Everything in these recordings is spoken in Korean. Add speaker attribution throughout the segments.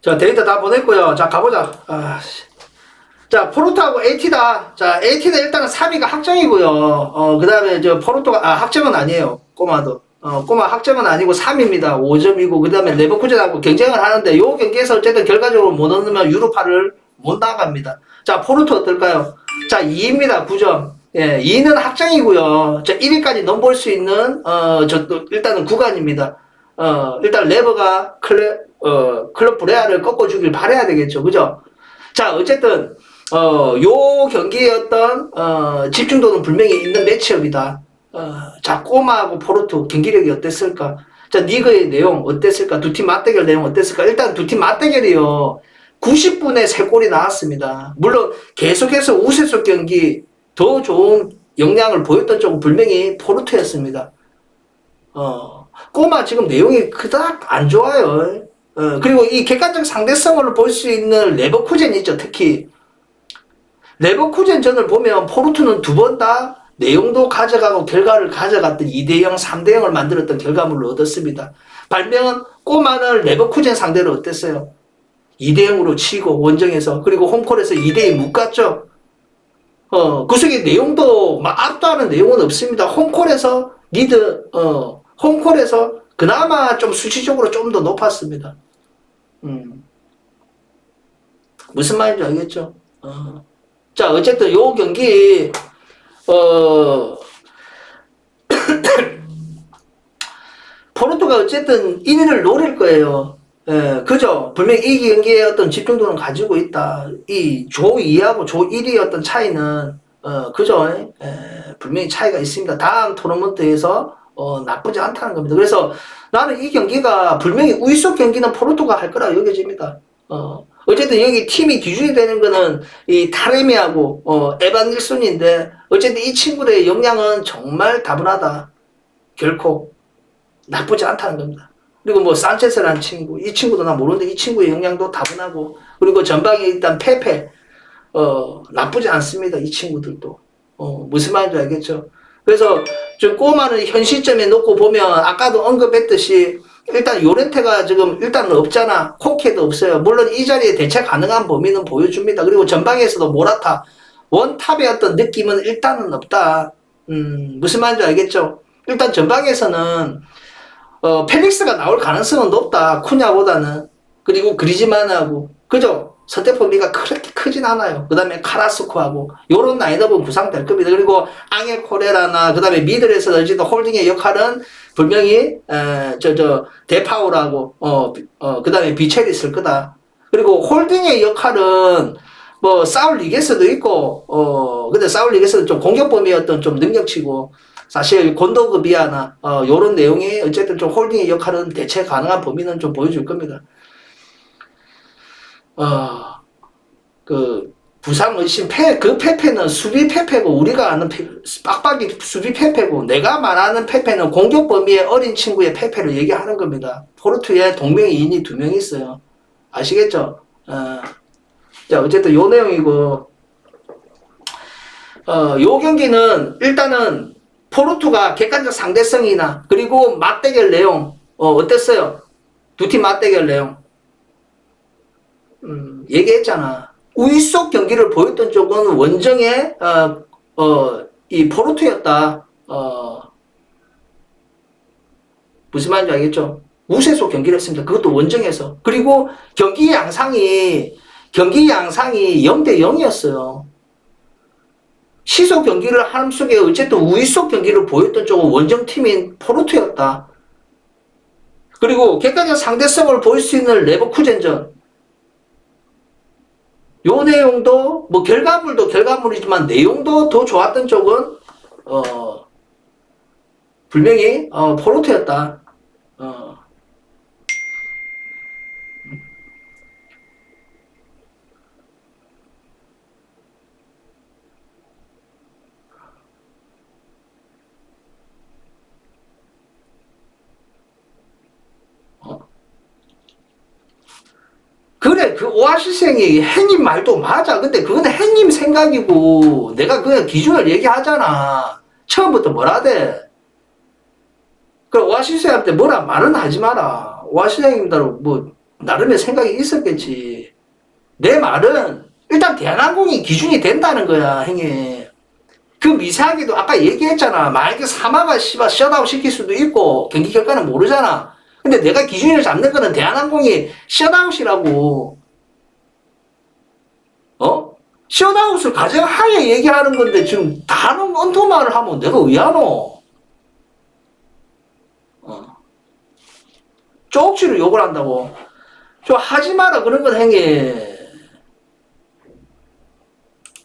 Speaker 1: 자, 데이터 다 보냈고요. 자, 가보자. 자, 포르투하고 AT다. 자, AT는 일단은 3위가 확정이고요. 그 다음에 포르투가, 확정은 아니에요. 꼬마도. 꼬마 확정은 아니고 3위입니다. 5점이고, 그 다음에 레버쿠젠하고 경쟁을 하는데, 요 경기에서 어쨌든 결과적으로 못 얻으면 유로파를 못 나갑니다. 자, 포르투 어떨까요? 자, 2위입니다. 9점. 예, 2위는 확정이고요. 자, 1위까지 넘볼 수 있는, 일단은 구간입니다. 일단 레버가 클럽 브레아를 꺾어주길 바라야 되겠죠. 그죠? 자, 어쨌든, 요 경기의 어떤, 집중도는 분명히 있는 매치업이다. 자, 꼬마하고 포르투 경기력이 어땠을까? 자, 리그의 내용 어땠을까? 두 팀 맞대결 내용 어땠을까? 일단 두 팀 맞대결이요. 90분에 3골이 나왔습니다. 물론 계속해서 우세속 경기 더 좋은 역량을 보였던 쪽은 분명히 포르투였습니다. 꼬마 지금 내용이 그닥 안 좋아요. 그리고 이 객관적 상대성을 볼 수 있는 레버쿠젠 있죠. 특히 레버쿠젠전을 보면 포르투는 두 번 다 내용도 가져가고 결과를 가져갔던 2대0, 3대0을 만들었던 결과물을 얻었습니다. 발명은 꼬마는 레버쿠젠 상대로 어땠어요? 2대0으로 치고 원정에서 그리고 홈콜에서 2대2 묶었죠. 그 속에 내용도 막 압도하는 내용은 없습니다. 홈콜에서 홈콜에서 그나마 좀 수치적으로 좀 더 높았습니다. 무슨 말인지 알겠죠? 자, 어쨌든 요 경기 포르투가 어쨌든 1위를 노릴 거예요. 예, 그죠? 분명히 이 경기에 어떤 집중도는 가지고 있다. 이 조 2하고 조 1위의 어떤 차이는, 그죠? 분명히 차이가 있습니다. 다음 토너먼트에서, 나쁘지 않다는 겁니다. 그래서 나는 이 경기가 분명히 우위속 경기는 포르투가 할 거라 여겨집니다. 어쨌든 여기 팀이 기준이 되는 거는 이 타레미하고, 에반 닐슨인데, 어쨌든 이 친구들의 역량은 정말 다분하다. 결코 나쁘지 않다는 겁니다. 그리고 뭐 산체스라는 친구, 이 친구도 나 모르는데 이 친구의 역량도 다분하고, 그리고 전방에 일단 페페, 나쁘지 않습니다. 이 친구들도. 무슨 말인지 알겠죠? 그래서 좀 꼬마는 현 시점에 놓고 보면 아까도 언급했듯이 일단 요렌테가 지금 일단은 없잖아. 코케도 없어요. 물론 이 자리에 대체 가능한 범위는 보여줍니다. 그리고 전방에서도 모라타, 원탑의 어떤 느낌은 일단은 없다. 무슨 말인지 알겠죠? 일단 전방에서는 펠릭스가 나올 가능성은 높다. 쿠냐보다는. 그리고 그리즈만하고. 그죠? 선택 범위가 그렇게 크진 않아요. 그 다음에 카라스코하고. 요런 라인업은 구상될 겁니다. 그리고 앙헬 코레라나, 그 다음에 미들에서 어쨌든 홀딩의 역할은 분명히, 데파우라고, 그 다음에 비첼이 있을 거다. 그리고 홀딩의 역할은 뭐, 사울 리게스도 있고, 근데 사울 리게스는 좀 공격 범위의 어떤 좀 능력치고, 사실 곤도그 비아나 요런 내용이 어쨌든 좀 홀딩의 역할은 대체 가능한 범위는 좀 보여줄 겁니다. 그 부상 의심 그 페페는 수비 페페고 우리가 아는 빡빡이 수비 페페고 내가 말하는 페페는 공격 범위의 어린 친구의 페페를 얘기하는 겁니다. 포르투에 동명이인이 2명 있어요. 아시겠죠? 자, 어쨌든 요 내용이고 요 경기는 일단은 포르투가 객관적 상대성이나 그리고 맞대결 내용 어땠어요? 두 팀 맞대결 내용 얘기했잖아. 우위속 경기를 보였던 쪽은 원정의 이 포르투였다. 무슨 말인지 알겠죠? 우세속 경기를 했습니다. 그것도 원정에서. 그리고 경기 양상이 0대 0이었어요. 시속 경기를 하는 속에 어쨌든 우위속 경기를 보였던 쪽은 원정팀인 포르투였다. 그리고 객관적 상대성을 보일 수 있는 레버쿠젠전. 요 내용도 뭐 결과물도 결과물이지만 내용도 더 좋았던 쪽은 분명히 포르투였다. 그래, 그 오아시스행이 행님 말도 맞아. 근데 그건 행님 생각이고, 내가 그냥 기준을 얘기하잖아. 처음부터 뭐라 돼? 그 오아시스행한테 뭐라 말은 하지 마라. 오아시스행님들 뭐, 나름의 생각이 있었겠지. 내 말은 일단 대한항공이 기준이 된다는 거야, 형님. 그 미세하게도 아까 얘기했잖아. 만약에 사마가 씨발 셧아웃 시킬 수도 있고 경기 결과는 모르잖아. 근데 내가 기준을 잡는 거는 대한항공이 셧아웃이라고. 셧아웃을 가정하에 얘기하는 건데 지금 다른 언토말을 하면 내가 왜 하노? 쪽지로 욕을 한다고. 좀 하지 마라 그런 건 형님.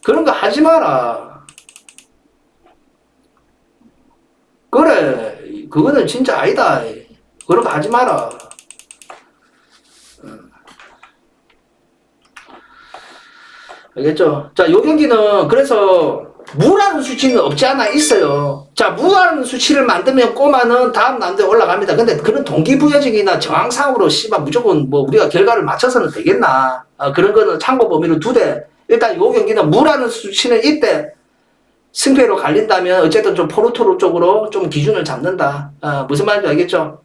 Speaker 1: 그런 거 하지 마라. 그래, 그거는 진짜 아니다. 그런 거 하지 마라. 알겠죠? 자, 요 경기는 그래서 무라는 수치는 없지 않아 있어요. 자, 무라는 수치를 만들면 꼬마는 다음 라운드에 올라갑니다. 근데 그런 동기부여적이나 정황상으로 씨발 무조건 뭐 우리가 결과를 맞춰서는 되겠나? 그런 거는 참고 범위로 두되 일단 요 경기는 무라는 수치는 이때 승패로 갈린다면 어쨌든 좀 포르투르 쪽으로 좀 기준을 잡는다. 무슨 말인지 알겠죠?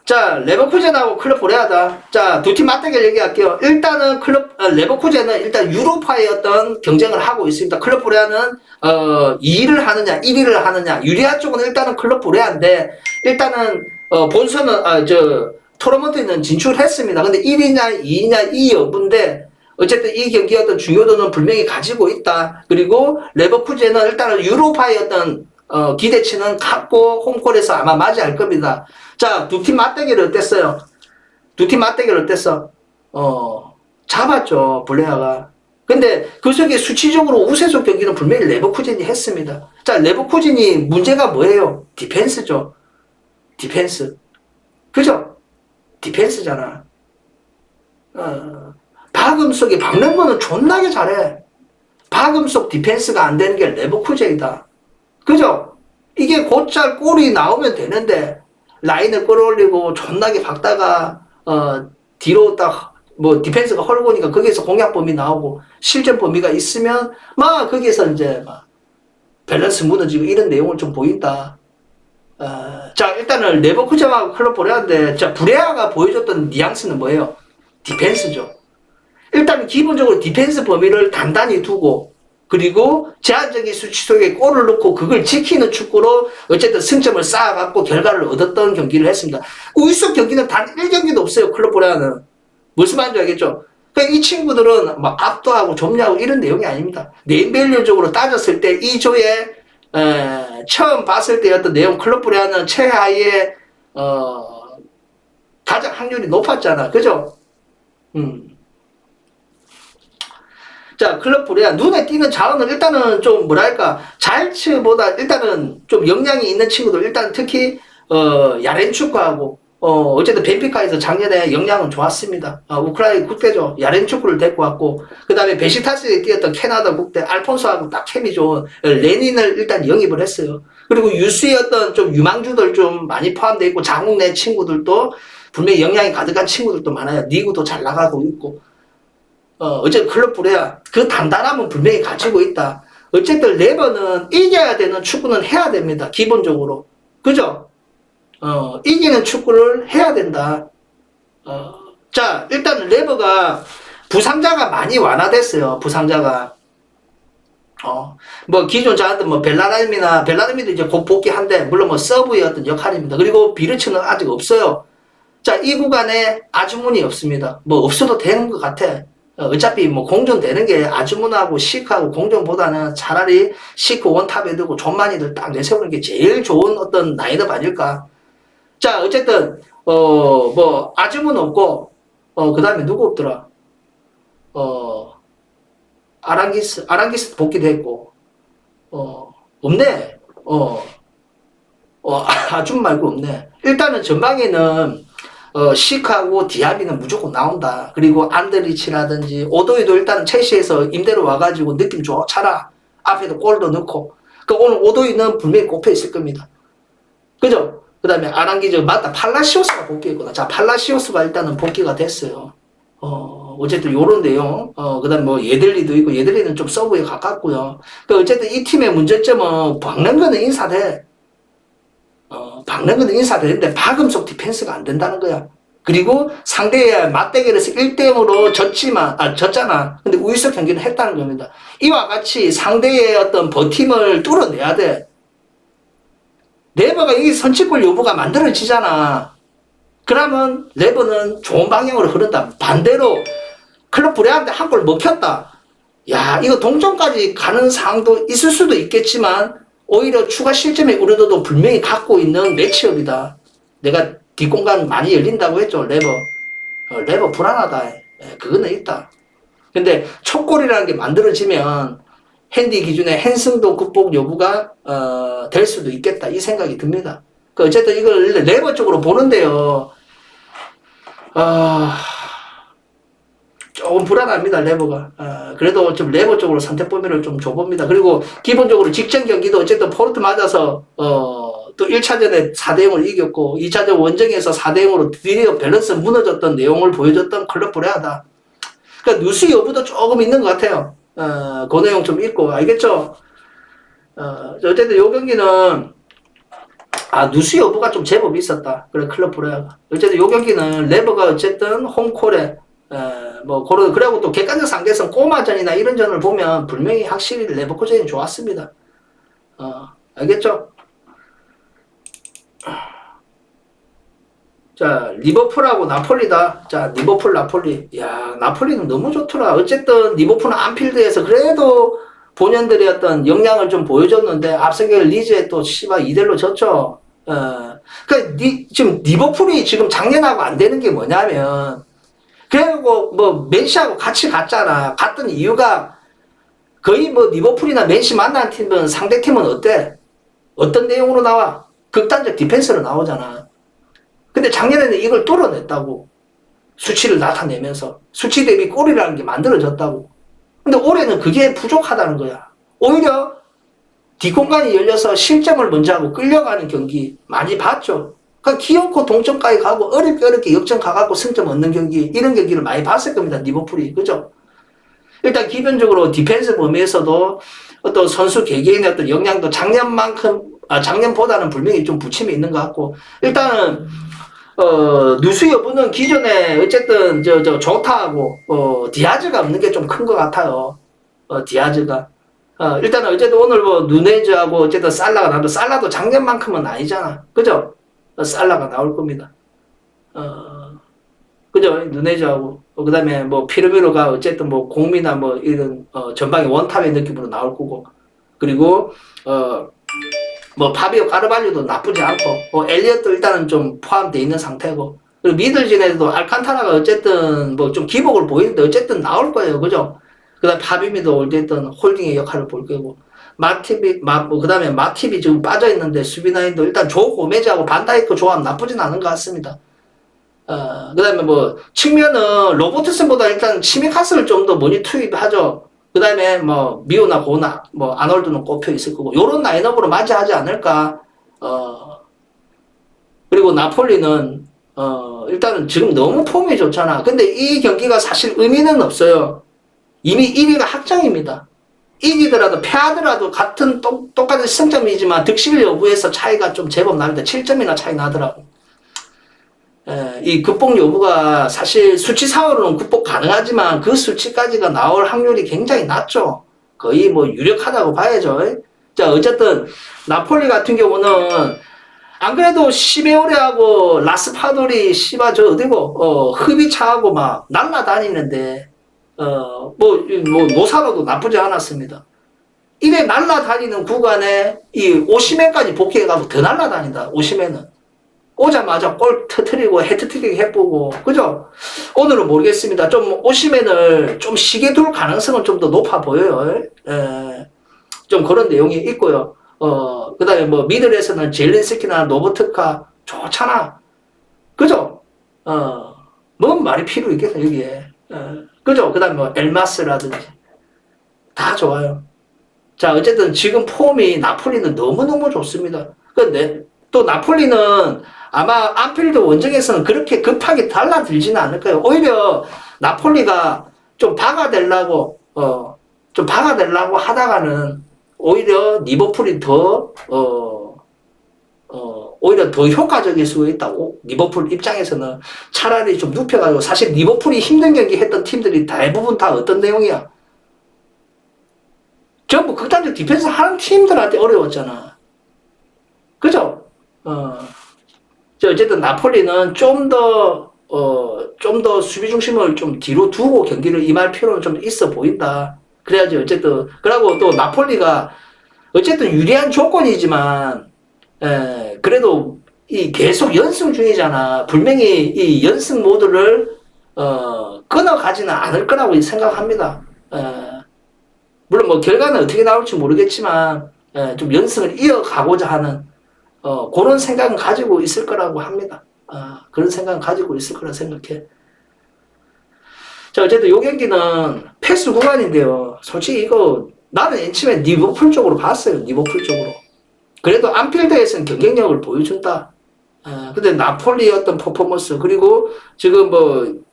Speaker 1: 자, 레버쿠젠하고 클럽 보레하다. 자, 두 팀 맞대결 얘기할게요. 일단은 레버쿠젠은 일단 유로파의 어떤 경쟁을 하고 있습니다. 클럽 보레아는 2위를 하느냐, 1위를 하느냐. 유리아 쪽은 일단은 클럽 보레아인데 일단은 본선은 토너먼트에는 진출했습니다. 근데 1위냐, 2위냐 이 여부인데 어쨌든 이 경기의 어떤 중요도는 분명히 가지고 있다. 그리고 레버쿠젠은 일단은 유로파의 어떤 기대치는 갖고 홈콜에서 아마 맞이할 겁니다. 자, 두 팀 맞대결 어땠어요? 두 팀 맞대결 어땠어? 잡았죠, 블레아가. 근데 그 속에 수치적으로 우세적 경기는 분명히 레버쿠젠이 했습니다. 자, 레버쿠젠이 문제가 뭐예요? 디펜스죠. 디펜스. 그죠? 디펜스잖아. 박음속에 박는 거는 존나게 잘해. 박음속 디펜스가 안 되는 게 레버쿠젠이다. 그죠? 이게 곧잘 골이 나오면 되는데 라인을 끌어올리고 존나게 박다가 뒤로 딱 뭐 디펜스가 헐고니까 거기에서 공략 범위 나오고 실전 범위가 있으면 막 거기에서 이제 막 밸런스 무너지고 이런 내용을 좀 보인다. 자, 일단은 레버쿠젠하고 클럽 보레아인데 자, 브레아가 보여줬던 뉘앙스는 뭐예요? 디펜스죠. 일단 기본적으로 디펜스 범위를 단단히 두고 그리고 제한적인 수치 속에 골을 넣고 그걸 지키는 축구로 어쨌든 승점을 쌓아갖고 결과를 얻었던 경기를 했습니다. 우익석 경기는 단 1경기도 없어요. 클럽 보레아는. 무슨 말인지 알겠죠? 그러니까 이 친구들은 막 압도하고 좁냐고 이런 내용이 아닙니다. 네임밸류적으로 따졌을 때 이 조에 처음 봤을 때 어떤 내용 클럽 보레아는 최하위에 가장 확률이 높았잖아. 그죠? 자, 클럽 보레아 눈에 띄는 자원은 일단은 좀 뭐랄까 잘츠보다 일단은 좀 역량이 있는 친구들 일단 특히 야렌축구하고 어쨌든 벤피카에서 작년에 역량은 좋았습니다. 우크라이나 국대죠. 야렌축구를 데리고 왔고 그 다음에 베시타스에 뛰었던 캐나다 국대 알폰소하고 딱 케미 좋은 레닌을 일단 영입을 했어요. 그리고 유수의 어떤 좀 유망주들 좀 많이 포함되어 있고 자국 내 친구들도 분명히 역량이 가득한 친구들도 많아요. 리그도 잘 나가고 있고 어쨌든 클럽 보레아 그 단단함은 분명히 가지고 있다. 어쨌든 레버는 이겨야 되는 축구는 해야 됩니다. 기본적으로. 그죠? 이기는 축구를 해야 된다. 자, 일단 레버가 부상자가 많이 완화됐어요. 부상자가. 뭐 기존 자한테 뭐 벨라름이도 이제 곧 복귀한데 물론 뭐 서브의 어떤 역할입니다. 그리고 비르츠는 아직 없어요. 자, 이 구간에 아주문이 없습니다. 뭐 없어도 되는 것 같아. 어차피 뭐 공존되는 게 아주문하고 시크하고 공존보다는 차라리 시크 원탑에 두고 존만이들 딱 내세우는 게 제일 좋은 어떤 라인업 아닐까. 자, 어쨌든 뭐 아주문 없고 그 다음에 누구 없더라. 아랑기스 복귀됐고 없네. 아줌 말고 없네. 일단은 전방에는 시크하고 디아비는 무조건 나온다. 그리고 안드리치라든지 오도이도 일단은 첼시에서 임대로 와가지고 느낌 좋잖아. 앞에도 골도 넣고. 그 오늘 오도이는 분명히 꼽혀 있을 겁니다. 그죠? 그 다음에 아랑기즈 맞다. 팔라시오스가 복귀했구나. 자, 팔라시오스가 일단은 복귀가 됐어요. 어쨌든 요런 내용. 그 다음에 뭐 예들리도 있고 예들리는 좀 서브에 가깝고요. 그 어쨌든 이 팀의 문제점은 박는 거는 인사돼. 박는 건 인사되는데 박음속 디펜스가 안 된다는 거야. 그리고 상대의 맞대결에서 1대0으로 졌잖아. 근데 우위석 경기를 했다는 겁니다. 이와 같이 상대의 어떤 버팀을 뚫어내야 돼. 레버가 이 선취골 여부가 만들어지잖아. 그러면 레버는 좋은 방향으로 흐른다. 반대로 클럽 브레한테 한 골 먹혔다. 야, 이거 동점까지 가는 상황도 있을 수도 있겠지만 오히려 추가 실점의 우려도 분명히 갖고 있는 매치업이다. 내가 뒷공간 많이 열린다고 했죠. 레버 불안하다. 그거는 있다. 근데 첫 골이라는 게 만들어지면 핸디 기준의 핸승도 극복 여부가 될 수도 있겠다. 이 생각이 듭니다. 어쨌든 이걸 레버 쪽으로 보는데요. 조금 불안합니다. 레버가. 그래도 좀 레버 쪽으로 선택 범위를 좀 줘봅니다. 그리고 기본적으로 직전 경기도 어쨌든 포르투 맞아서 또 1차전에 4대0을 이겼고 2차전 원정에서 4대0으로 드디어 밸런스 무너졌던 내용을 보여줬던 클럽 브레하다. 그러니까 누수 여부도 조금 있는 것 같아요. 그 내용 좀 읽고 알겠죠? 어쨌든 요 경기는 누수 여부가 좀 제법 있었다. 그래 클럽 브레하가. 어쨌든 요 경기는 레버가 어쨌든 홈콜에 그리고 또 객관적 상대성 꼬마전이나 이런 전을 보면 분명히 확실히 레버쿠젠이 좋았습니다. 알겠죠? 자, 리버풀하고 나폴리다. 자, 리버풀, 나폴리. 야, 나폴리는 너무 좋더라. 어쨌든 리버풀은 안필드에서 그래도 본연들의 어떤 역량을 좀 보여줬는데 앞선 경기 리즈에 또 2대1로 졌죠. 지금 리버풀이 지금 작년하고 안 되는 게 뭐냐면 그리고 맨시하고 같이 갔잖아. 갔던 이유가 거의 리버풀이나 맨시 만나는 팀은 상대팀은 어때? 어떤 내용으로 나와? 극단적 디펜스로 나오잖아. 근데 작년에는 이걸 뚫어냈다고. 수치를 나타내면서. 수치 대비 골이라는 게 만들어졌다고. 근데 올해는 그게 부족하다는 거야. 오히려 뒷공간이 열려서 실점을 먼저 하고 끌려가는 경기 많이 봤죠. 그러니까 기어코 동점까지 가고 어렵게 역전 가갖고 승점 얻는 경기, 이런 경기를 많이 봤을 겁니다. 리버풀이. 그죠? 일단 기본적으로 디펜스 범위에서도 어떤 선수 개개인의 어떤 역량도 작년보다는 분명히 좀 부침이 있는 것 같고, 일단은 누수 여부는 기존에 어쨌든 조타하고 디아즈가 없는 게 좀 큰 것 같아요. 디아즈가. 일단은 어쨌든 오늘 누네즈하고 어쨌든 살라가 나도 살라도 작년만큼은 아니잖아. 그죠? 살라가 나올 겁니다. 그죠? 누네즈하고 그 다음에 피르미노가 어쨌든 공미나 이런 전방의 원탑의 느낌으로 나올 거고, 그리고 파비오 까르발리도 나쁘지 않고, 엘리엇도 일단은 좀 포함되어 있는 상태고, 그리고 미들진에도 알칸타라가 어쨌든 좀 기복을 보이는데 어쨌든 나올 거예요. 그죠? 그 다음에 파비미도 어쨌든 홀딩의 역할을 볼 거고, 그 다음에 마팁이 지금 빠져있는데 수비라인도 일단 조 고메즈하고 반다이크 조합 나쁘진 않은 것 같습니다. 그 다음에 측면은 로버트슨보다 일단 치미카스를 좀 더 많이 투입하죠. 그 다음에 미오나 고나, 아놀드는 꼽혀 있을 거고, 요런 라인업으로 맞이하지 않을까. 그리고 나폴리는, 일단은 지금 너무 폼이 좋잖아. 근데 이 경기가 사실 의미는 없어요. 이미 1위가 확정입니다. 이기더라도 패하더라도 같은 똑같은 승점이지만 득실 여부에서 차이가 좀 제법 납니다. 7점이나 차이 나더라고. 이 극복 여부가 사실 수치상으로는 극복 가능하지만 그 수치까지가 나올 확률이 굉장히 낮죠. 거의 유력하다고 봐야죠. 자, 어쨌든 나폴리 같은 경우는 안 그래도 시메오레하고 라스파돌이 흡이 차하고 날라다니는데 노사로도 나쁘지 않았습니다. 이래 날라다니는 구간에 이 오시멘까지 복귀해가고 더 날라다닌다. 오시멘은 오자마자 골 터트리고 헤트트릭 해보고, 그죠? 오늘은 모르겠습니다. 좀 오시멘을 좀 시계 둘 가능성은 좀 더 높아 보여요. 좀 그런 내용이 있고요. 그 다음에 미들에서는 젤린스키나 노버트카 좋잖아. 그죠? 뭔 말이 필요 있겠어, 여기에. 그죠? 그 다음에 엘마스라든지. 다 좋아요. 자, 어쨌든 지금 폼이 나폴리는 너무너무 좋습니다. 근데 또 나폴리는 아마 안필드 원정에서는 그렇게 급하게 달라들지는 않을 거예요. 오히려 나폴리가 좀 박아대려고 하다가는 오히려 리버풀이 더 오히려 더 효과적일 수 있다고. 리버풀 입장에서는 차라리 좀 눕혀가지고, 사실 리버풀이 힘든 경기 했던 팀들이 대부분 다 어떤 내용이야? 전부 극단적 디펜스 하는 팀들한테 어려웠잖아. 그죠? 어쨌든 나폴리는 좀 더 수비 중심을 좀 뒤로 두고 경기를 임할 필요는 좀 있어 보인다. 그래야지 어쨌든, 그러고 또 나폴리가 어쨌든 유리한 조건이지만, 그래도 이 계속 연승 중이잖아. 분명히 이 연승 모드를, 끊어가지는 않을 거라고 생각합니다. 물론 뭐 결과는 어떻게 나올지 모르겠지만, 좀 연승을 이어가고자 하는, 그런 생각은 가지고 있을 거라고 합니다. 그런 생각은 가지고 있을 거라 생각해. 자, 어쨌든 요 경기는 패스 구간인데요. 솔직히 이거 나는 엔치맨 리버풀 쪽으로 봤어요. 리버풀 쪽으로. 그래도 안필드에서는 경쟁력을 보여준다. 근데 나폴리의 어떤 퍼포먼스, 그리고 지금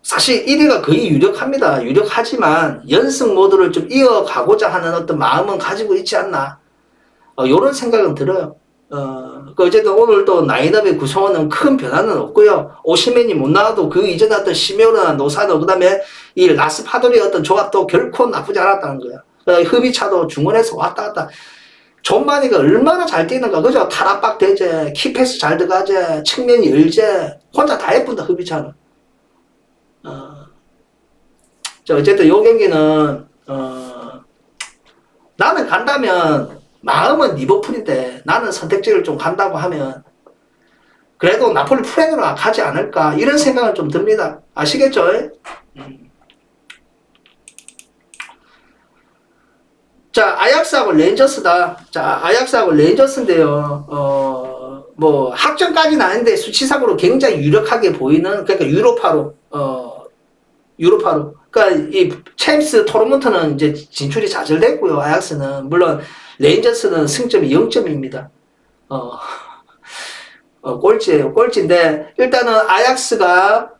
Speaker 1: 사실 1위가 거의 유력합니다. 유력하지만 연승 모드를 좀 이어가고자 하는 어떤 마음은 가지고 있지 않나. 요런 생각은 들어요. 어쨌든 오늘 또 라인업의 구성원은 큰 변화는 없고요. 오시멘이 못 나와도 그 이전에 어떤 시메오나 노사도, 그 다음에 이 라스파돌의 어떤 조합도 결코 나쁘지 않았다는 거야. 흐비차도 중원에서 왔다 갔다. 존마니가 얼마나 잘 뛰는가, 그죠? 탈압박 되제, 키패스 잘 들어가제, 측면이 열제, 혼자 다 예쁜다, 흐비차는. 어쨌든 요 경기는, 나는 간다면, 마음은 리버풀인데, 나는 선택지를 좀 간다고 하면, 그래도 나폴리 프랭으로 가지 않을까, 이런 생각은 좀 듭니다. 아시겠죠? 자, 아약스하고 레인저스다. 자, 아약스하고 레인저스인데요. 학점까지는 아닌데 수치상으로 굉장히 유력하게 보이는, 그러니까 유로파로. 그러니까 이 챔스 토너먼트는 이제 진출이 좌절됐고요. 아약스는. 물론 레인저스는 승점이 0점입니다. 꼴찌예요. 꼴찌인데 일단은 아약스가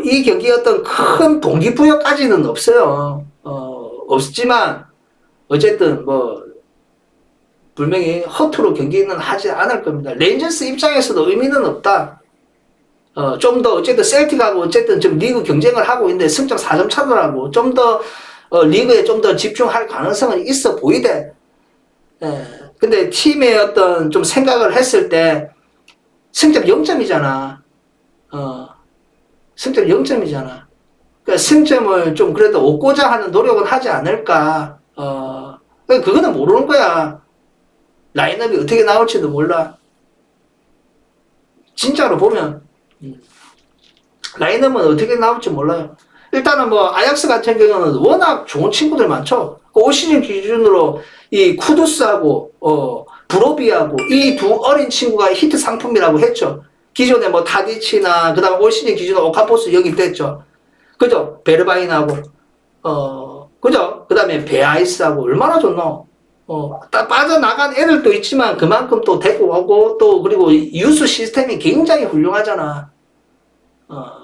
Speaker 1: 이 경기 어떤 큰 동기부여까지는 없어요. 없지만 어쨌든 분명히 허투루 경기는 하지 않을 겁니다. 레인저스 입장에서도 의미는 없다. 좀 더 어쨌든 셀틱하고 어쨌든 좀 리그 경쟁을 하고 있는데 승점 4점 차더라고. 좀 더 리그에 좀 더 집중할 가능성은 있어 보이대. 근데 팀의 어떤 좀 생각을 했을 때 승점 0점이잖아. 승점 0점이잖아. 그러니까 승점을 좀 그래도 얻고자 하는 노력은 하지 않을까. 그거는 모르는 거야. 라인업이 어떻게 나올지도 몰라. 진짜로 보면 라인업은 어떻게 나올지 몰라요. 일단은 아약스 같은 경우는 워낙 좋은 친구들 많죠. 올 시즌 기준으로 이 쿠두스하고 브로비하고 이 두 어린 친구가 히트 상품이라고 했죠. 기존에 타디치나 그다음 올 시즌 기준으로 오카포스 영입됐죠. 그죠? 베르바인하고 그죠? 그다음에 베아이스하고 얼마나 좋노? 빠져나간 애들도 있지만 그만큼 또 데리고 오고 또 그리고 유스 시스템이 굉장히 훌륭하잖아.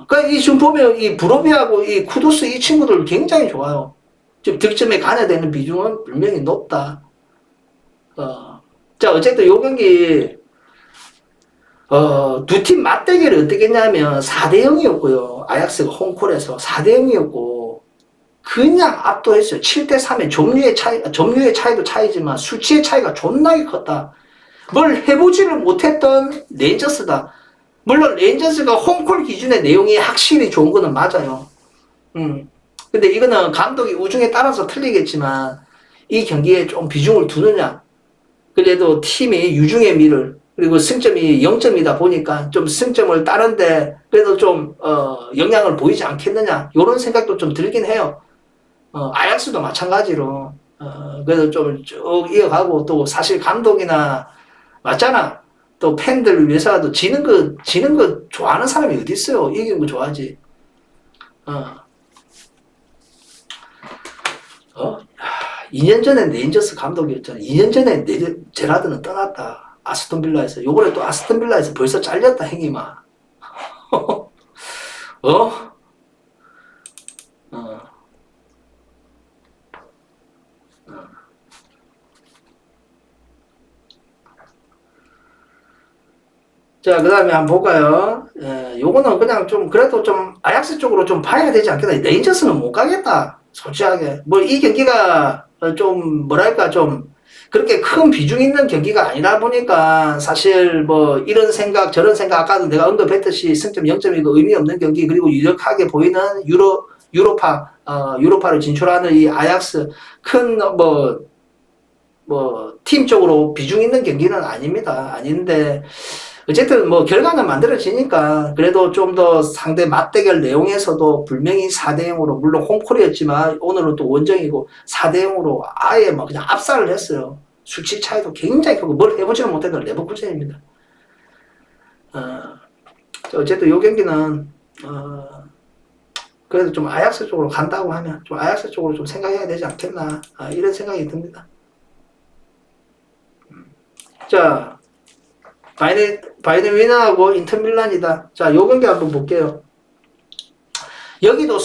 Speaker 1: 그러니까 지금 보면 이 브로비하고 이 쿠두스 이 친구들 굉장히 좋아요. 지금 득점에 관여되는 비중은 분명히 높다. 자, 어쨌든 요 경기 두 팀 맞대결이 어떻게 했냐면 4대 0이었고요. 아약스가 홈콜에서 4대 0이었고 그냥 압도했어요. 7대 3의 점유의 차이도 차이지만 수치의 차이가 존나게 컸다. 뭘 해보지를 못했던 레인저스다. 물론 레인저스가 홈콜 기준의 내용이 확실히 좋은 거는 맞아요. 근데 이거는 감독이 우중에 따라서 틀리겠지만 이 경기에 좀 비중을 두느냐. 그래도 팀이 유중의 미를, 그리고 승점이 0점이다 보니까 좀 승점을 따는데 그래도 좀 영향을 보이지 않겠느냐, 이런 생각도 좀 들긴 해요. 아약스도 마찬가지로 그래도 좀 쭉 이어가고, 또 사실 감독이나 맞잖아. 또 팬들을 위해서라도 지는 거 좋아하는 사람이 어디 있어요? 이기는 거 좋아하지. 2년 전에 레인저스 감독이었잖아. 2년 전에 제라드는 떠났다. 아스톤 빌라에서. 요번에 또 아스톤 빌라에서 벌써 잘렸다, 행이마. 어? 자, 그 다음에 한번 볼까요? 요거는 그냥 좀, 그래도 좀, 아약스 쪽으로 좀 봐야 되지 않겠나. 레인저스는 못 가겠다. 솔직하게. 뭐, 이 경기가 좀, 뭐랄까, 좀, 그렇게 큰 비중 있는 경기가 아니라 보니까, 사실 뭐, 이런 생각, 저런 생각, 아까도 내가 언급했듯이 승점 0점이고 의미 없는 경기, 그리고 유력하게 보이는 유로파를 진출하는 이 아약스, 큰, 팀 쪽으로 비중 있는 경기는 아닙니다. 아닌데, 어쨌든 뭐 결과는 만들어지니까 그래도 좀 더 상대 맞대결 내용에서도 분명히 4대0으로 물론 홈콜이었지만 오늘은 또 원정이고 4대0으로 아예 막 그냥 압살을 했어요. 수치 차이도 굉장히 크고 뭘 해보지는 못했던 레버쿠젠입니다. 어쨌든 이 경기는 그래도 좀 아약스 쪽으로 간다고 하면 좀 아약스 쪽으로 좀 생각해야 되지 않겠나 이런 생각이 듭니다. 자, 바이에른 뮌헨하고 인터밀란이다. 자, 요 경기 한번 볼게요. 여기도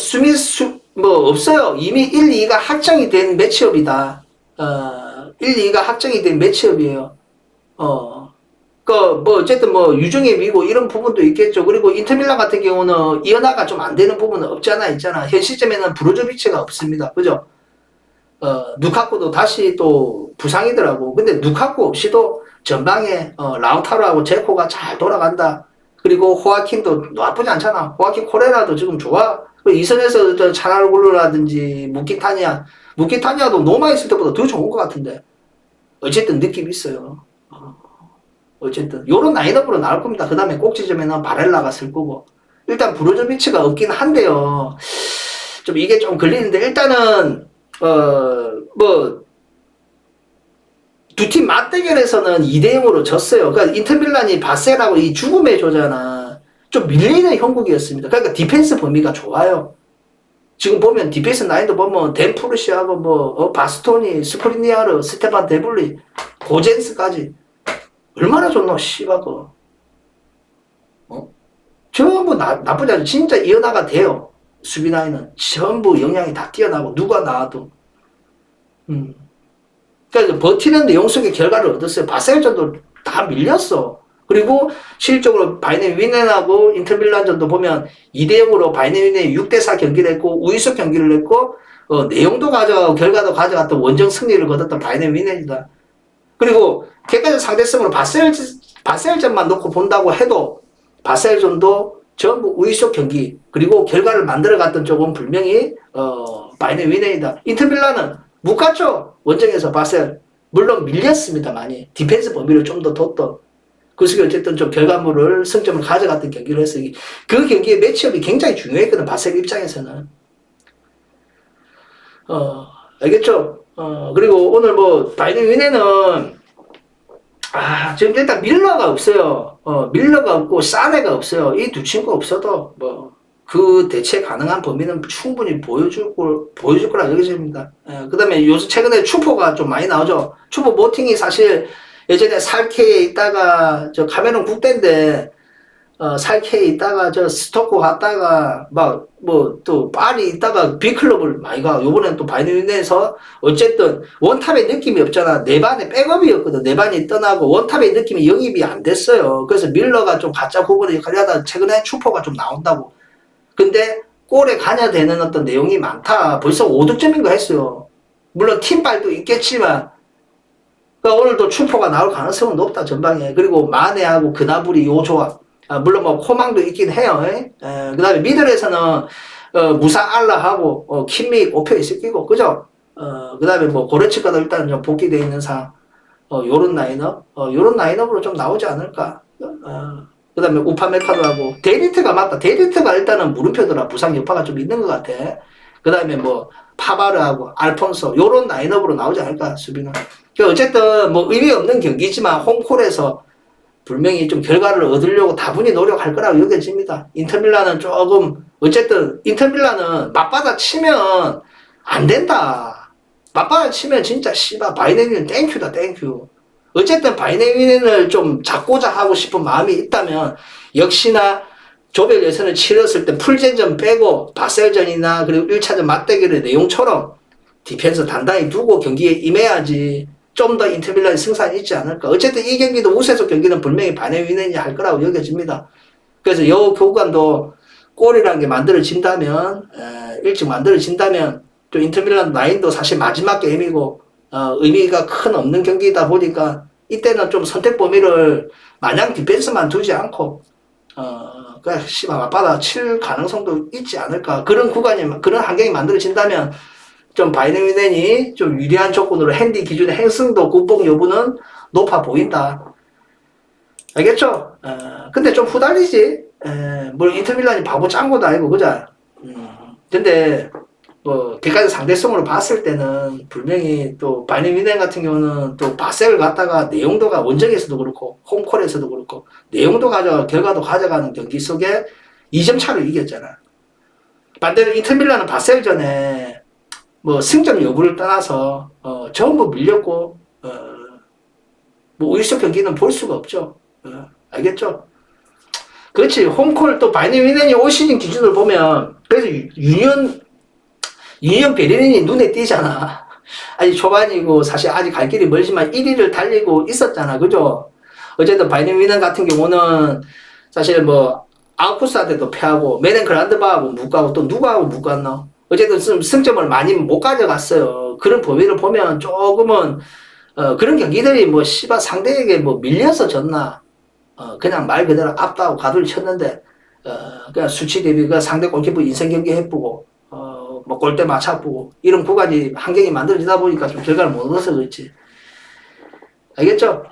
Speaker 1: 뭐 없어요. 이미 1, 2가 확정이 된 매치업이다. 1, 2가 확정이 된 매치업이에요. 뭐 어쨌든 뭐 유중의 미고 이런 부분도 있겠죠. 그리고 인터밀란 같은 경우는 이어나가 좀 안 되는 부분은 없지 않아 있잖아. 현 시점에는 브로조비치가 없습니다. 그죠? 누카쿠도 다시 또 부상이더라고. 근데 누카쿠 없이도 전방에 라우타로하고 제코가 잘 돌아간다. 그리고 호아킨도 나쁘지 않잖아. 호아킨 코레라도 지금 좋아. 이 선에서 차랄굴루라든지 무키타니아도 노마 있을 때보다 더 좋은 것 같은데. 어쨌든 느낌이 있어요. 어쨌든 요런 라인업으로 나올 겁니다. 그 다음에 꼭지점에는 바렐라가 쓸 거고. 일단 브로조비치가 없긴 한데요. 좀 이게 좀 걸리는데 일단은 두 팀 맞대결에서는 2대0으로 졌어요. 그러니까 인터밀란이 바셀하고 이 죽음의 조잖아. 좀 밀리는 형국이었습니다. 그러니까 디펜스 범위가 좋아요. 지금 보면 디펜스 라인도 보면 덴프루시하고 바스토니, 스크리니아르, 스테판 데블리, 고젠스까지 얼마나 좋노 씨바고. 전부 나쁘지 않죠. 진짜 이어나가 돼요. 수비 라인은 전부 영향이 다 뛰어나고 누가 나와도. 그러니까 버티는 내용 속의 결과를 얻었어요. 바셀전도 다 밀렸어. 그리고 실질적으로 바이에른 뮌헨하고 인터밀란전도 보면 2대0으로 바이에른 뮌헨이 6대4 경기를 했고 우위석 경기를 했고 내용도 가져가고 결과도 가져갔던 원정 승리를 거뒀던 바이에른 뮌헨이다. 그리고 객관적 상대성으로 바셀전만 놓고 본다고 해도 바셀전도 전부 우위석 경기 그리고 결과를 만들어갔던 쪽은 분명히 바이에른 뮌헨이다. 인터밀란은 못 갔죠. 원정에서 바셀 물론 밀렸습니다. 많이 디펜스 범위를 좀 더 뒀던 그 속에 어쨌든 좀 결과물을 승점을 가져갔던 경기를 했어요. 그 경기의 매치업이 굉장히 중요했거든. 바셀 입장에서는 알겠죠. 그리고 오늘 바이에른 뮌헨은 지금 일단 밀러가 없어요. 밀러가 없고 사네가 없어요. 이 두 친구 없어도 그 대체 가능한 범위는 충분히 보여줄 거라 여겨집니다. 그 다음에 요새 최근에 추포가 좀 많이 나오죠. 추포 모팅이 사실 예전에 살케에 있다가 카메룬 국대인데 살케에 있다가 스토크 갔다가 또 파리 있다가 빅클럽을 많이 가. 요번엔 또 바이에른 뮌헨에서 어쨌든 원탑의 느낌이 없잖아. 네반의 백업이었거든. 네반이 떠나고 원탑의 느낌이 영입이 안 됐어요. 그래서 밀러가 좀 가짜 구분을 역할을 하다 최근에 추포가 좀 나온다고. 근데 골에 관여되는 어떤 내용이 많다. 벌써 5득점인가 했어요. 물론 팀발도 있겠지만 그러니까 오늘도 추포가 나올 가능성은 높다. 전방에. 그리고 마네하고 그나브리 요 조합. 물론 코망도 있긴 해요. 그 다음에 미들에서는 무사 알라하고 킴미 꼽혀 있을 끼고 그죠? 그 다음에 고레츠카도 일단 좀 복귀되어 있는 상황. 요런 라인업으로 좀 나오지 않을까. 그 다음에 우파메카도하고 데리트가 맞다. 데리트가 일단은 물음표더라. 부상 여파가 좀 있는 것 같아. 그 다음에 파바르하고 알폰소 요런 라인업으로 나오지 않을까 수비는. 어쨌든 의미 없는 경기지만 홈콜에서 분명히 좀 결과를 얻으려고 다분히 노력할 거라고 여겨집니다. 인터밀란은 조금 어쨌든 인터밀란은 맞받아 치면 안 된다. 맞받아 치면 진짜 바이에른 뮌헨 땡큐다 땡큐. 어쨌든 바이에른 뮌헨을 좀 잡고자 하고 싶은 마음이 있다면 역시나 조별 예선을 치렀을 때 풀젠전 빼고 바셀전이나 그리고 1차전 맞대결의 내용처럼 디펜스 단단히 두고 경기에 임해야지 좀 더 인터밀란의 승산이 있지 않을까. 어쨌든 이 경기도 우세속 경기는 분명히 바이에른 뮌헨이 할 거라고 여겨집니다. 그래서 이 교관도 골이라는 게 만들어진다면, 일찍 만들어진다면, 또 인터밀란 라인도 사실 마지막 게임이고, 의미가 큰 없는 경기이다 보니까, 이때는 좀 선택 범위를 마냥 디펜스만 두지 않고, 그냥 맞받아 칠 가능성도 있지 않을까. 그런 그런 환경이 만들어진다면, 좀 바이에른 뮌헨이 좀 유리한 조건으로 핸디 기준의 행승도 극복 여부는 높아 보인다. 알겠죠? 근데 좀 후달리지. 물론 인터밀란이 바보 짠 것도 아니고, 그죠? 근데, 뭐, 객관적 상대성으로 봤을 때는 분명히 또 바이에른 뮌헨 같은 경우는 또 바셀을 갖다가 내용도가 원정에서도 그렇고, 홈콜에서도 그렇고, 내용도 결과도 가져가는 경기 속에 2점 차로 이겼잖아. 반대로 인터밀란은 바셀전에 뭐 승점 여부를 떠나서 전부 밀렸고 뭐 우유적 경기는 볼 수가 없죠. 알겠죠? 그렇지. 홈콜 또 바이에른 뮌헨이 올 시즌 기준으로 보면 그래서 유니언 베를린이 눈에 띄잖아. 아직 초반이고 사실 아직 갈 길이 멀지만 1위를 달리고 있었잖아. 그죠? 어쨌든 바이에른 뮌헨 같은 경우는 사실 뭐 아우쿠스한테도 패하고 메넨 그란드바하고 못 가고 또 누구하고 못 갔나? 어쨌든 승점을 많이 못 가져갔어요. 그런 범위를 보면 조금은 그런 경기들이 뭐 상대에게 뭐 밀려서 졌나? 그냥 말 그대로 앞다고 가두리 쳤는데 그냥 수치 대비 그 상대 골키퍼 인생 경기 해보고 뭐 골대 맞춰보고 이런 구간이 환경이 만들어지다 보니까 좀 결과를 못 얻어서 그렇지. 알겠죠?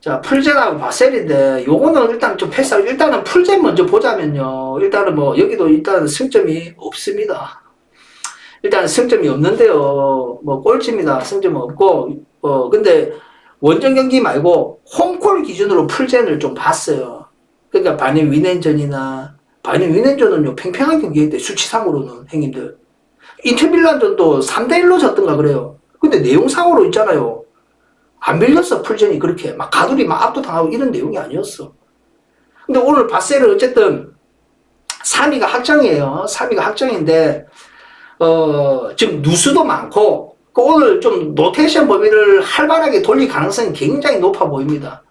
Speaker 1: 자, 풀젠하고 바셀인데, 요거는 일단 좀 패스하고, 일단은 풀젠 먼저 보자면요. 일단은 뭐, 여기도 일단 승점이 없습니다. 일단 승점이 없는데요. 뭐, 꼴찌입니다. 승점 없고, 근데, 원정 경기 말고, 홈콜 기준으로 풀젠을 좀 봤어요. 그러니까, 바이에른 뮌헨전이나, 바이에른 뮌헨전은요, 팽팽한 경기였대, 수치상으로는, 형님들. 인터밀란전도 3대1로 졌던가 그래요. 근데 내용상으로 있잖아요. 안 밀렸어, 풀전이 그렇게. 막 가두리 막 압도당하고 이런 내용이 아니었어. 근데 오늘 바셀은 어쨌든 3위가 확정이에요. 3위가 확정인데, 지금 누수도 많고, 오늘 좀 로테이션 범위를 활발하게 돌릴 가능성이 굉장히 높아 보입니다.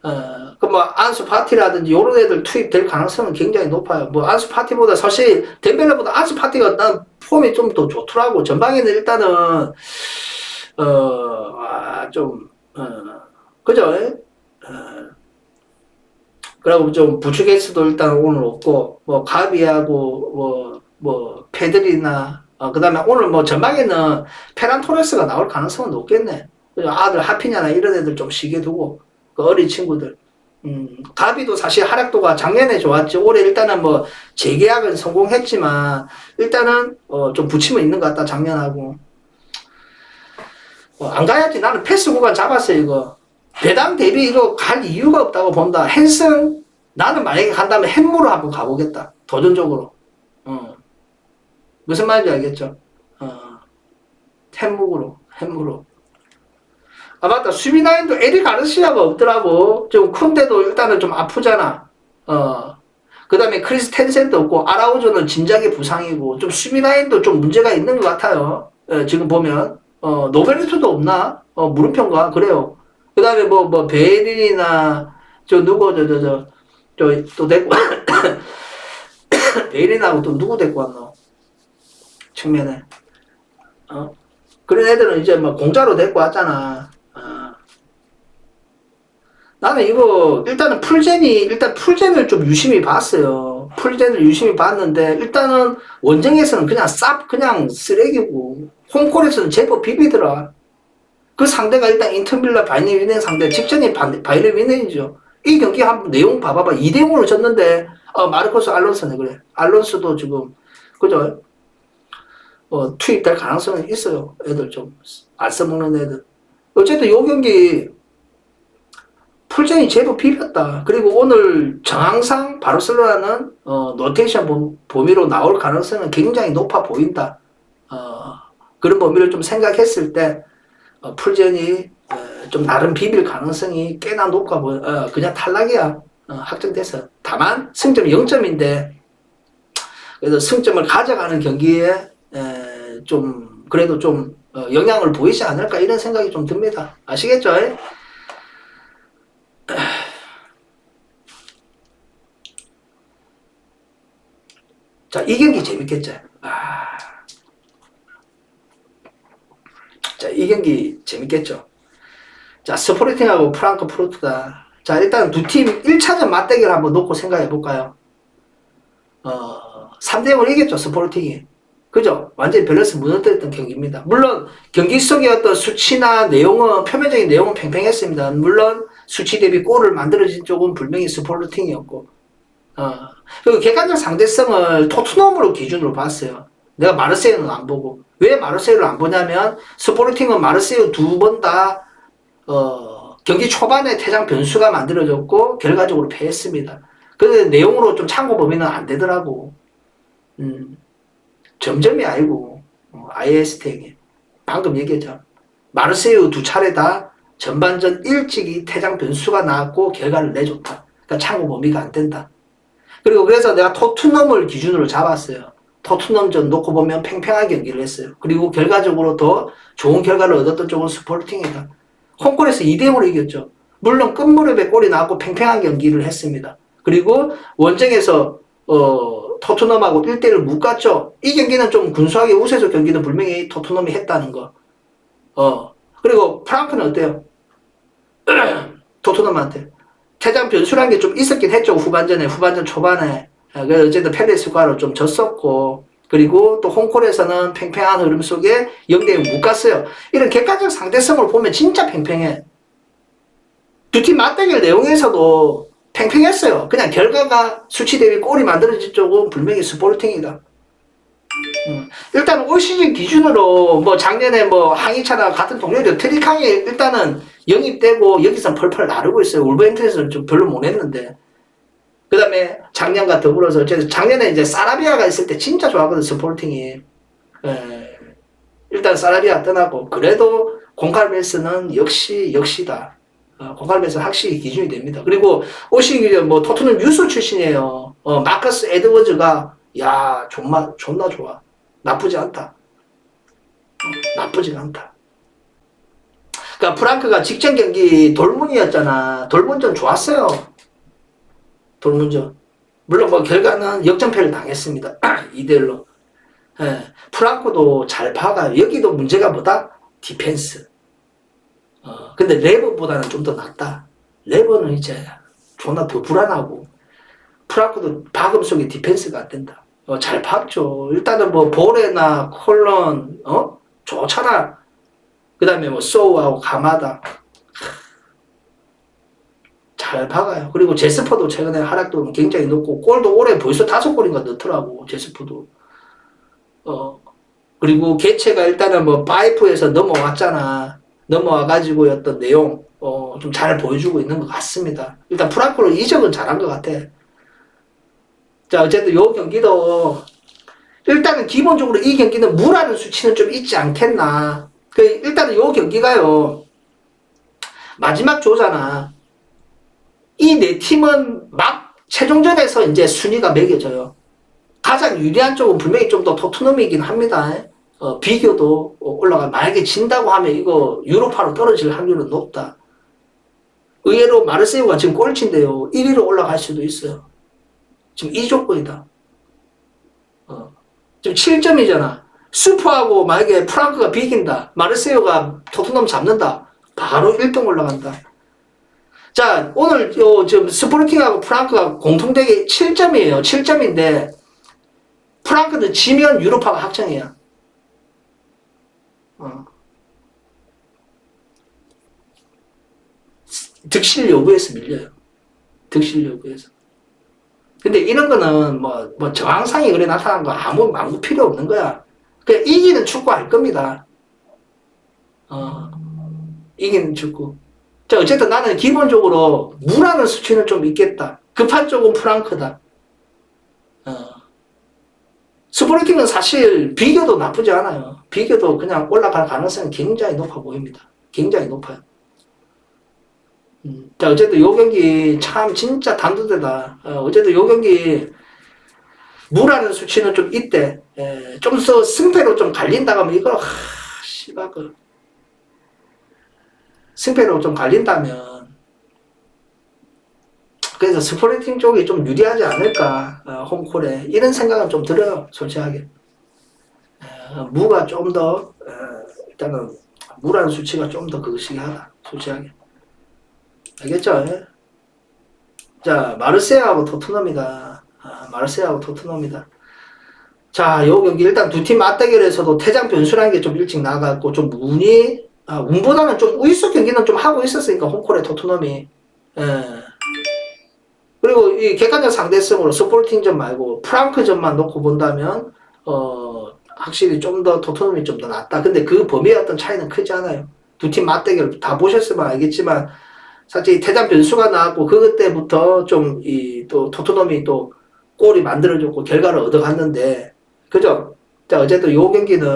Speaker 1: 뭐, 안수 파티라든지 요런 애들 투입될 가능성은 굉장히 높아요. 뭐, 안수 파티보다 사실, 덴벨레보다 안수 파티가 난 폼이 좀 더 좋더라고. 전방에는 일단은, 그죠? 그리고 좀 부추게스도 일단 오늘 없고, 뭐, 가비하고, 페드리나, 그 다음에 오늘 뭐 전방에는 페란 토레스가 나올 가능성은 높겠네. 아들 하피냐나 이런 애들 좀 쉬게 두고, 그 어린 친구들. 가비도 사실 활약도가 작년에 좋았지. 올해 일단은 뭐, 재계약은 성공했지만, 일단은, 좀 부침은 있는 것 같다, 작년하고. 안 가야지. 나는 패스 구간 잡았어, 이거. 배당 대비 이거 갈 이유가 없다고 본다. 헨승, 나는 만약에 간다면 햄무로 한번 가보겠다. 도전적으로. 무슨 말인지 알겠죠? 햄무로. 아, 맞다. 수비 라인도 에리 가르시아가 없더라고. 좀 쿤데도 일단은 좀 아프잖아. 그 다음에 크리스텐센도 없고, 아라우조는 진작에 부상이고, 좀 수비 라인도 좀 문제가 있는 것 같아요. 지금 보면. 노벨리트도 없나? 물음표인가? 그래요. 그 다음에 베일린이나, 또 데리고, 베일린하고 또 누구 데리고 왔노? 측면에. 그런 애들은 이제 뭐 공짜로 데리고 왔잖아. 나는 이거, 일단은 풀젠을 좀 유심히 봤어요. 풀젠을 유심히 봤는데, 일단은 원정에서는 그냥 쓰레기고, 홈콜에서는 제법 비비더라. 그 상대가 일단 인터밀란 바이에른 뮌헨 상대, 직전이 바이에른 뮌헨이죠. 이 경기 한번 내용 봐봐봐. 2대0으로 졌는데, 마르코스 알론소네, 그래. 알론소도 지금, 그죠? 투입될 가능성은 있어요. 애들 좀, 안 써먹는 애들. 어쨌든 요 경기, 풀전이 제법 비볐다. 그리고 오늘 정황상 바르셀로나는 로테이션 범위로 나올 가능성은 굉장히 높아 보인다. 그런 범위를 좀 생각했을 때 풀전이 좀 나름 비빌 가능성이 꽤나 높아 보여. 그냥 탈락이야. 확정돼서. 다만 승점이 0점인데 그래도 승점을 가져가는 경기에 좀 그래도 좀 영향을 보이지 않을까 이런 생각이 좀 듭니다. 아시겠죠? 자, 이 경기 재밌겠죠? 자, 이 경기 재밌겠죠? 자, 스포르팅하고 프랑크푸르트다. 자, 일단 두 팀 1차전 맞대결 한번 놓고 생각해 볼까요? 3대0을 이겼죠, 스포르팅이. 그죠? 완전히 밸런스 무너뜨렸던 경기입니다. 물론, 경기 속의 어떤 수치나 내용은, 표면적인 내용은 팽팽했습니다. 물론, 수치 대비 골을 만들어진 쪽은 분명히 스포르팅이었고, 그리고 객관적 상대성을 토트넘으로 기준으로 봤어요. 내가 마르세유는 안 보고. 왜 마르세유를 안 보냐면, 스포르팅은 마르세유 두 번 다, 경기 초반에 퇴장 변수가 만들어졌고, 결과적으로 패했습니다. 근데 내용으로 좀 참고 보면은 안 되더라고. 점점이 아니고, IS텍이. 방금 얘기했죠. 마르세유 두 차례 다 전반전 일찍이 퇴장 변수가 나왔고, 결과를 내줬다. 그러니까 참고 범위가 안 된다. 그리고 그래서 내가 토트넘을 기준으로 잡았어요. 토트넘전 놓고 보면 팽팽한 경기를 했어요. 그리고 결과적으로 더 좋은 결과를 얻었던 쪽은 스포르팅이다. 홈골에서 2대0으로 이겼죠. 물론 끝무렵에 골이 나왔고 팽팽한 경기를 했습니다. 그리고 원정에서 토트넘하고 1대1을 묶었죠. 이 경기는 좀 근소하게 우세적 경기는 분명히 토트넘이 했다는 거. 그리고 프랑크는 어때요? 토트넘한테 퇴장 변수란 게 좀 있었긴 했죠. 후반전 초반에. 그래서 어쨌든 펠레스과로 좀 졌었고, 그리고 또 홈콜에서는 팽팽한 흐름 속에 0대0 못 갔어요. 이런 객관적 상대성을 보면 진짜 팽팽해. 두 팀 맞대결 내용에서도 팽팽했어요. 그냥 결과가 수치 대비 골이 만들어진 쪽은 분명히 스포르팅이다. 일단 올 시즌 기준으로 뭐 작년에 뭐 항의차나 같은 동료들 트리캉이 일단은 영입되고 여기서 펄펄 나르고 있어요. 울버햄튼에서는 좀 별로 못 했는데. 그 다음에 작년과 더불어서 작년에 이제 사라비아가 있을 때 진짜 좋았거든, 스포르팅이. 일단 사라비아 떠나고 그래도 곤칼베스는 역시다. 곤칼베스 확실히 기준이 됩니다. 그리고 올 시즌 기준 뭐 토트넘 유소 출신이에요. 마커스 에드워즈가 야 존나 좋아. 나쁘지 않다. 나쁘지 않다. 그러니까 프랑크가 직전 경기 돌문이었잖아. 돌문전 좋았어요. 돌문전. 물론 뭐 결과는 역전패를 당했습니다. 2대1로. 프랑크도 잘 박아요. 여기도 문제가 뭐다? 디펜스. 근데 레버보다는 좀 더 낫다. 레버는 이제 존나 더 불안하고 프랑크도 박음 속에 디펜스가 안 된다. 잘 박죠. 일단은 뭐 보레나 콜론 좋잖아. 그 다음에 뭐 소우하고 가마다 잘 박아요. 그리고 제스퍼도 최근에 활약도 굉장히 높고 골도 올해 벌써 5골인가 넣더라고. 제스퍼도. 그리고 개체가 일단은 뭐 파이프에서 넘어왔잖아. 넘어와가지고 어떤 내용 좀 잘 보여주고 있는 것 같습니다. 일단 프랑크로 이적은 잘한 것 같아. 자, 어쨌든 요 경기도 일단은 기본적으로 이 경기는 무라는 수치는 좀 있지 않겠나. 일단은 요 경기가요. 마지막 조잖아. 이 네 팀은 막 최종전에서 이제 순위가 매겨져요. 가장 유리한 쪽은 분명히 좀 더 토트넘이긴 합니다. 비교도 올라가. 만약에 진다고 하면 이거 유로파로 떨어질 확률은 높다. 의외로 마르세유가 지금 꼴찌인데요. 1위로 올라갈 수도 있어요. 지금 이 조건이다. 지금 7점이잖아. 슈퍼하고 만약에 프랑크가 비긴다. 마르세유가 토트넘 잡는다. 바로 1등 올라간다. 자, 오늘 지금 스포르팅하고 프랑크가 공통되게 7점이에요. 7점인데 프랑크는 지면 유로파가 확정이야. 득실 요구에서 밀려요. 득실 요구에서. 근데 이런 거는 뭐 정황상이 그래 나타난 거 아무 필요 없는 거야. 그냥 이기는 축구 할 겁니다. 이기는 축구. 자, 어쨌든 나는 기본적으로 무라는 수치는 좀 있겠다. 급한 쪽은 프랑크다. 스포르팅은 사실 비교도 나쁘지 않아요. 비교도 그냥 올라갈 가능성이 굉장히 높아 보입니다. 굉장히 높아요. 자, 어쨌든 요 경기 참 진짜 단두대다. 어쨌든 요 경기 무라는 수치는 좀 있대. 좀 더 승패로 좀 갈린다고 하면 이거 씨발 그 승패로 좀 갈린다면 그래서 스프린팅 쪽이 좀 유리하지 않을까 홈콜에 이런 생각은 좀 들어요 솔직하게. 무가 좀 더 일단은 무라는 수치가 좀 더 그것이긴 하다 솔직하게. 알겠죠? 자 마르세유하고 토트넘이다. 마르세유하고 토트넘이다. 자, 요 경기 일단 두 팀 맞대결에서도 퇴장 변수라는 게 좀 일찍 나갔고 좀 운보다는 좀 우위석 경기는 좀 하고 있었으니까 홈콜의 토트넘이. 그리고 이 객관적 상대성으로 스포팅전 말고 프랑크전만 놓고 본다면 확실히 좀 더 토트넘이 좀 더 낫다. 근데 그 범위의 어떤 차이는 크지 않아요. 두 팀 맞대결 다 보셨으면 알겠지만 사실 퇴장 변수가 나왔고 그것 때부터 좀 또 토트넘이 또 골이 만들어졌고 결과를 얻어갔는데 그죠? 자 어쨌든 요 경기는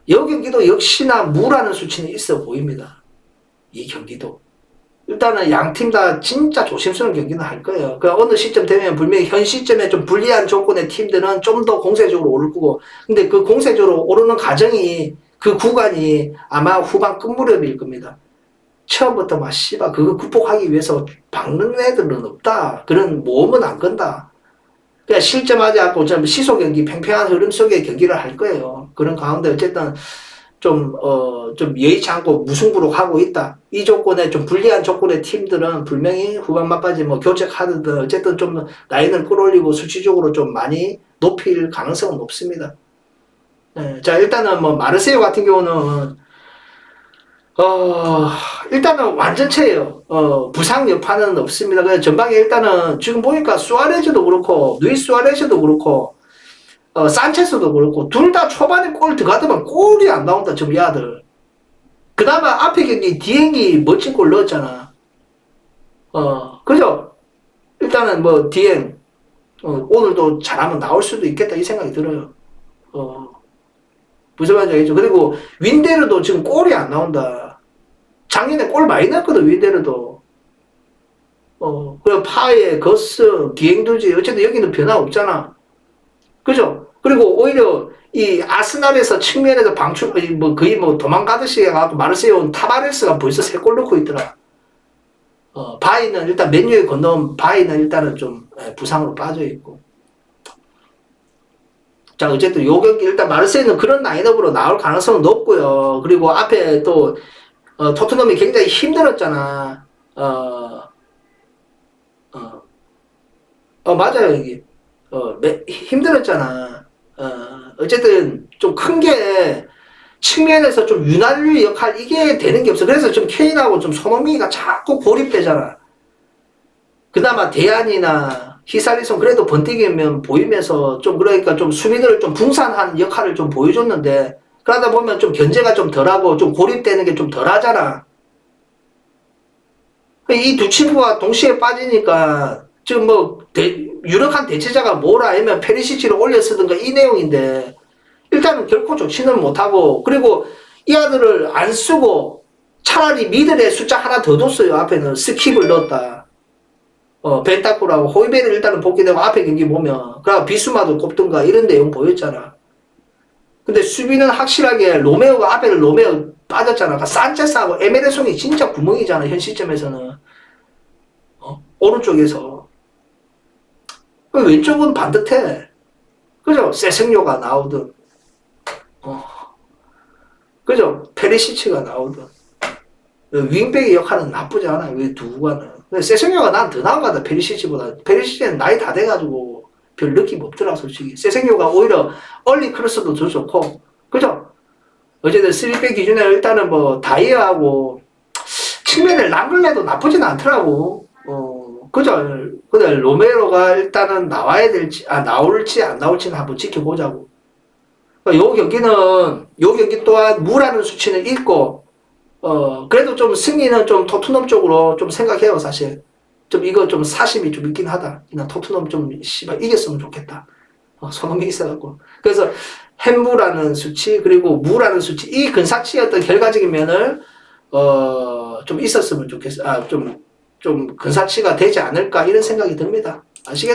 Speaker 1: 요 경기도 역시나 무라는 수치는 있어 보입니다. 이 경기도 일단은 양 팀 다 진짜 조심스러운 경기는 할 거예요. 그 어느 시점 되면 분명히 현 시점에 좀 불리한 조건의 팀들은 좀 더 공세적으로 오를 거고, 근데 그 공세적으로 오르는 과정이 그 구간이 아마 후반 끝무렵일 겁니다. 처음부터 막 씨발 그거 극복하기 위해서 박는 애들은 없다. 그런 모험은 안 건다. 그냥 실점하지 않고 좀 시소 경기 팽팽한 흐름 속의 경기를 할 거예요. 그런 가운데 어쨌든 좀 예의치 않고 무승부로 가고 있다. 이 조건에 좀 불리한 조건의 팀들은 분명히 후반 막바지 뭐 교체 카드든 어쨌든 좀 라인을 끌어올리고 수치적으로 좀 많이 높일 가능성은 높습니다. 자, 일단은 뭐 마르세유 같은 경우는 일단은 완전체예요. 부상 여파는 없습니다. 그냥 전방에 일단은 지금 보니까 수아레즈도 그렇고 루이스 수아레즈도 그렇고 산체스도 그렇고 둘 다 초반에 골 들어가더만 골이 안 나온다 지금 이 아들. 그나마 앞에 경기 디엥이 멋진 골 넣었잖아. 그죠? 일단은 뭐 디엥 오늘도 잘하면 나올 수도 있겠다 이 생각이 들어요. 무슨 말인지 알겠죠? 그리고 윈데르도 지금 골이 안 나온다. 작년에 골 많이 넣었거든 윈데르도. 그리고 파에 거스 디엥두지 어쨌든 여기는 변화 없잖아. 그죠? 그리고 오히려 이 아스날에서 측면에서 방출 뭐 거의 뭐 도망가듯이 해가지고 마르세유 온 타바레스가 벌써 3골 넣고 있더라. 바이는 일단 맨유에 건너온 바이는 일단은 좀 부상으로 빠져 있고. 자 어쨌든 요 경기 일단 마르세유는 그런 라인업으로 나올 가능성은 높고요. 그리고 앞에 또 토트넘이 굉장히 힘들었잖아. 맞아요 여기. 힘들었잖아. 어쨌든 좀 큰 게 측면에서 좀 윤활유 역할 이게 되는 게 없어. 그래서 좀 케인하고 좀 손흥민이가 자꾸 고립되잖아. 그나마 대안이나 히사리송 그래도 번뜩이면 보이면서 좀 그러니까 좀 수비들을 좀 분산한 역할을 좀 보여줬는데 그러다 보면 좀 견제가 좀 덜하고 좀 고립되는 게 좀 덜하잖아. 이 두 친구가 동시에 빠지니까 지금 뭐 유력한 대체자가 뭐라 아니면 페리시치를 올려 쓰든가 이 내용인데 일단은 결코 좋지는 못하고 그리고 이 아들을 안 쓰고 차라리 미들에 숫자 하나 더 뒀어요. 앞에는 스킵을 넣었다. 벤타쿠라고 호이베를 일단은 복귀되고 앞에 경기 보면 그리고 비수마도 꼽든가 이런 내용 보였잖아. 근데 수비는 확실하게 로메오가 앞에는 로메오 빠졌잖아. 그러니까 산체스하고 에메르송이 진짜 구멍이잖아. 현 시점에서는. 오른쪽에서. 왼쪽은 반듯해. 그죠? 세승료가 나오든. 그죠? 페리시치가 나오든. 윙백의 역할은 나쁘지 않아요. 왜 두구가는. 근데 세승료가 난 더 나은 것 같아. 페리시치보다. 페리시치는 나이 다 돼가지고 별 느낌 없더라, 솔직히. 세승료가 오히려 얼리 크로스도 더 좋고. 그죠? 어쨌든 3백 기준에 일단은 뭐 다이어하고 측면에 랑글레도 나쁘진 않더라고. 그죠? 근데 로메로가 일단은 나와야 될지, 나올지 안 나올지는 한번 지켜보자고. 요 경기 또한 무라는 수치는 있고, 그래도 좀 승리는 좀 토트넘 쪽으로 좀 생각해요, 사실. 좀 이거 좀 사심이 좀 있긴 하다. 그냥 토트넘 좀, 씨발, 이겼으면 좋겠다. 손흥민이 있어갖고. 그래서 햄무라는 수치, 그리고 무라는 수치, 이 근사치의 어떤 결과적인 면을, 좀 있었으면 좋겠어. 좀 근사치가 되지 않을까, 이런 생각이 듭니다. 아시겠죠?